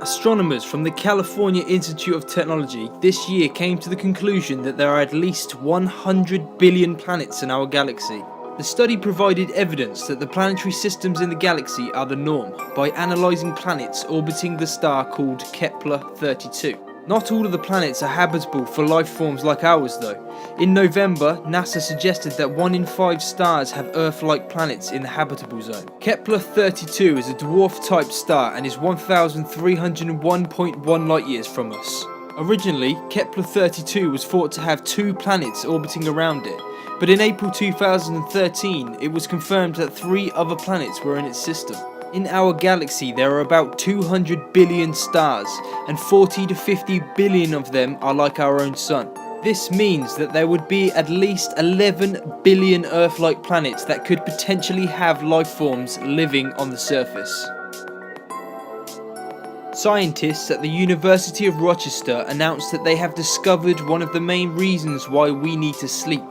Astronomers from the California Institute of Technology this year came to the conclusion that there are at least 100 billion planets in our galaxy. The study provided evidence that the planetary systems in the galaxy are the norm by analysing planets orbiting the star called Kepler-32. Not all of the planets are habitable for life forms like ours though. In November, NASA suggested that 1 in 5 stars have Earth-like planets in the habitable zone. Kepler-32 is a dwarf-type star and is 1,301.1 light-years from us. Originally, Kepler-32 was thought to have 2 planets orbiting around it, but in April 2013 it was confirmed that 3 other planets were in its system. In our galaxy there are about 200 billion stars, and 40 to 50 billion of them are like our own sun. This means that there would be at least 11 billion Earth-like planets that could potentially have life forms living on the surface. Scientists at the University of Rochester announced that they have discovered one of the main reasons why we need to sleep.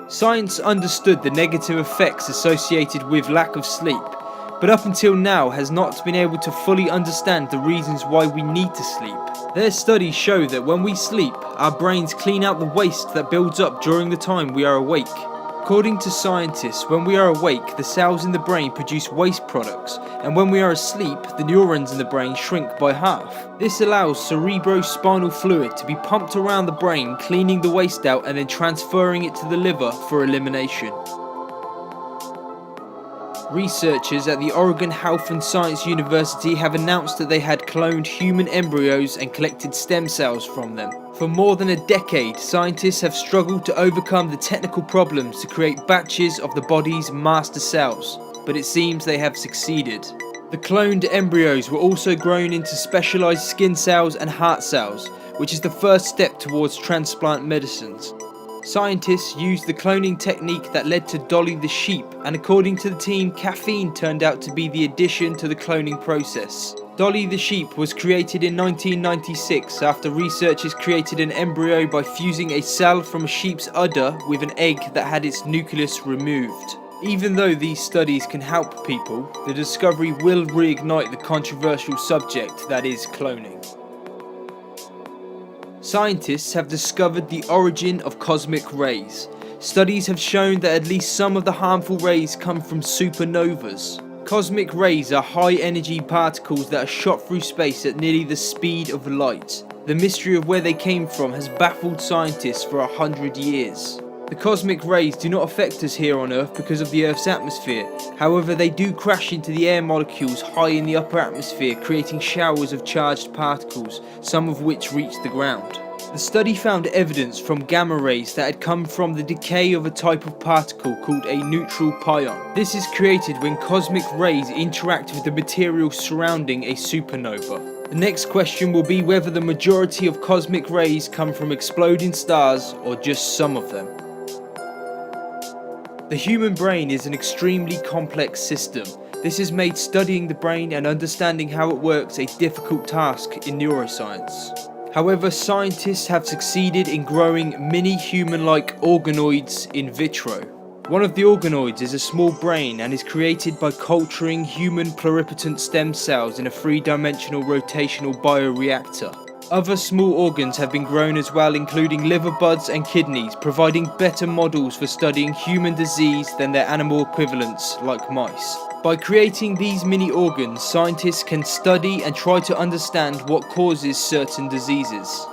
Science understood the negative effects associated with lack of sleep, but up until now has not been able to fully understand the reasons why we need to sleep. Their studies show that when we sleep, our brains clean out the waste that builds up during the time we are awake. According to scientists, when we are awake, the cells in the brain produce waste products, and when we are asleep, the neurons in the brain shrink by half. This allows cerebrospinal fluid to be pumped around the brain, cleaning the waste out and then transferring it to the liver for elimination. Researchers at the Oregon Health and Science University have announced that they had cloned human embryos and collected stem cells from them. For more than a decade, scientists have struggled to overcome the technical problems to create batches of the body's master cells, but it seems they have succeeded. The cloned embryos were also grown into specialized skin cells and heart cells, which is the first step towards transplant medicines. Scientists used the cloning technique that led to Dolly the sheep, and according to the team, caffeine turned out to be the addition to the cloning process. Dolly the sheep was created in 1996 after researchers created an embryo by fusing a cell from a sheep's udder with an egg that had its nucleus removed. Even though these studies can help people, the discovery will reignite the controversial subject that is cloning. Scientists have discovered the origin of cosmic rays. Studies have shown that at least some of the harmful rays come from supernovas. Cosmic rays are high-energy particles that are shot through space at nearly the speed of light. The mystery of where they came from has baffled scientists for 100 years. The cosmic rays do not affect us here on Earth because of the Earth's atmosphere. However, they do crash into the air molecules high in the upper atmosphere, creating showers of charged particles, some of which reach the ground. The study found evidence from gamma rays that had come from the decay of a type of particle called a neutral pion. This is created when cosmic rays interact with the material surrounding a supernova. The next question will be whether the majority of cosmic rays come from exploding stars or just some of them. The human brain is an extremely complex system. This has made studying the brain and understanding how it works a difficult task in neuroscience. However, scientists have succeeded in growing mini human-like organoids in vitro. One of the organoids is a small brain and is created by culturing human pluripotent stem cells in a 3-dimensional rotational bioreactor. Other small organs have been grown as well, including liver buds and kidneys, providing better models for studying human disease than their animal equivalents like mice. By creating these mini organs, scientists can study and try to understand what causes certain diseases.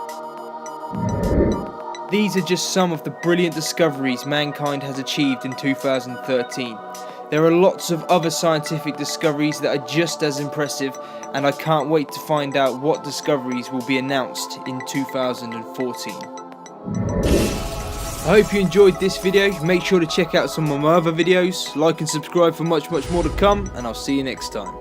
These are just some of the brilliant discoveries mankind has achieved in 2013. There are lots of other scientific discoveries that are just as impressive, and I can't wait to find out what discoveries will be announced in 2014. I hope you enjoyed this video. Make sure to check out some of my other videos, like and subscribe for much more to come, and I'll see you next time.